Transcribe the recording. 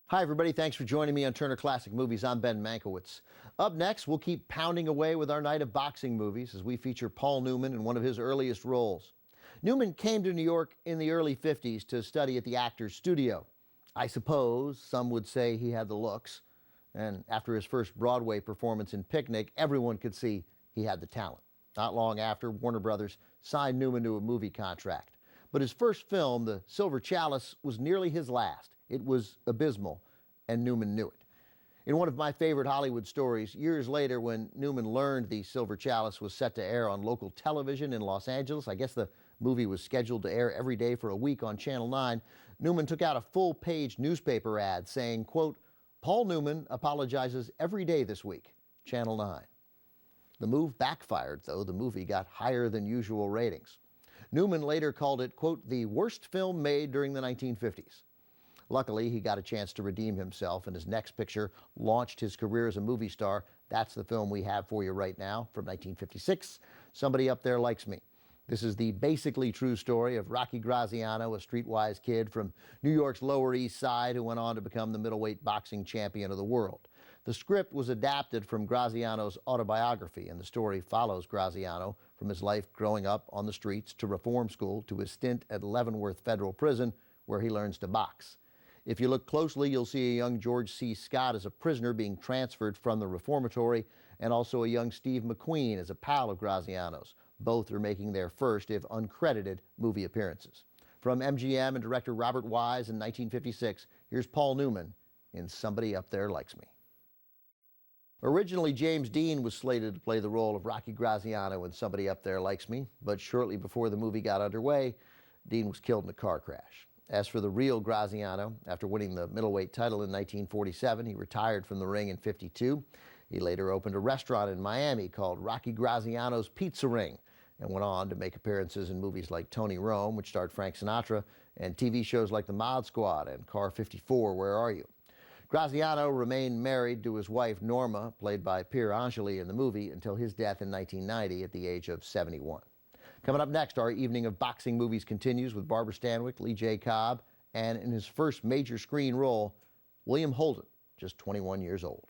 Hi, everybody. Thanks for joining me on Turner Classic Movies. I'm Ben Mankiewicz. Up next, we'll keep pounding away with our night of boxing movies as we feature Paul Newman in one of his earliest roles. Newman came to New York in the early 50s to study at the Actors Studio. I suppose some would say he had the looks. And after his first Broadway performance in Picnic, everyone could see he had the talent. Not long after, Warner Brothers signed Newman to a movie contract. But his first film, The Silver Chalice, was nearly his last. It was abysmal, and Newman knew it. In one of my favorite Hollywood stories, years later when Newman learned The Silver Chalice was set to air on local television in Los Angeles, I guess the movie was scheduled to air every day for a week on Channel 9, Newman took out a full-page newspaper ad saying, quote, "Paul Newman apologizes every day this week, Channel 9. The move backfired, though. The movie got higher than usual ratings. Newman later called it, quote, "the worst film made during the 1950s. Luckily, he got a chance to redeem himself, and his next picture launched his career as a movie star. That's the film we have for you right now from 1956, Somebody Up There Likes Me. This is the basically true story of Rocky Graziano, a streetwise kid from New York's Lower East Side who went on to become the middleweight boxing champion of the world. The script was adapted from Graziano's autobiography, and the story follows Graziano from his life growing up on the streets to reform school to his stint at Leavenworth Federal Prison, where he learns to box. If you look closely, you'll see a young George C. Scott as a prisoner being transferred from the reformatory, and also a young Steve McQueen as a pal of Graziano's. Both are making their first, if uncredited, movie appearances. From MGM and director Robert Wise in 1956, here's Paul Newman in Somebody Up There Likes Me. Originally, James Dean was slated to play the role of Rocky Graziano in Somebody Up There Likes Me, but shortly before the movie got underway, Dean was killed in a car crash. As for the real Graziano, after winning the middleweight title in 1947, he retired from the ring in 52. He later opened a restaurant in Miami called Rocky Graziano's Pizza Ring and went on to make appearances in movies like Tony Rome, which starred Frank Sinatra, and TV shows like The Mod Squad and Car 54, Where Are You? Graziano remained married to his wife Norma, played by Pier Angeli in the movie, until his death in 1990 at the age of 71. Coming up next, our evening of boxing movies continues with Barbara Stanwyck, Lee J. Cobb, and in his first major screen role, William Holden, just 21 years old.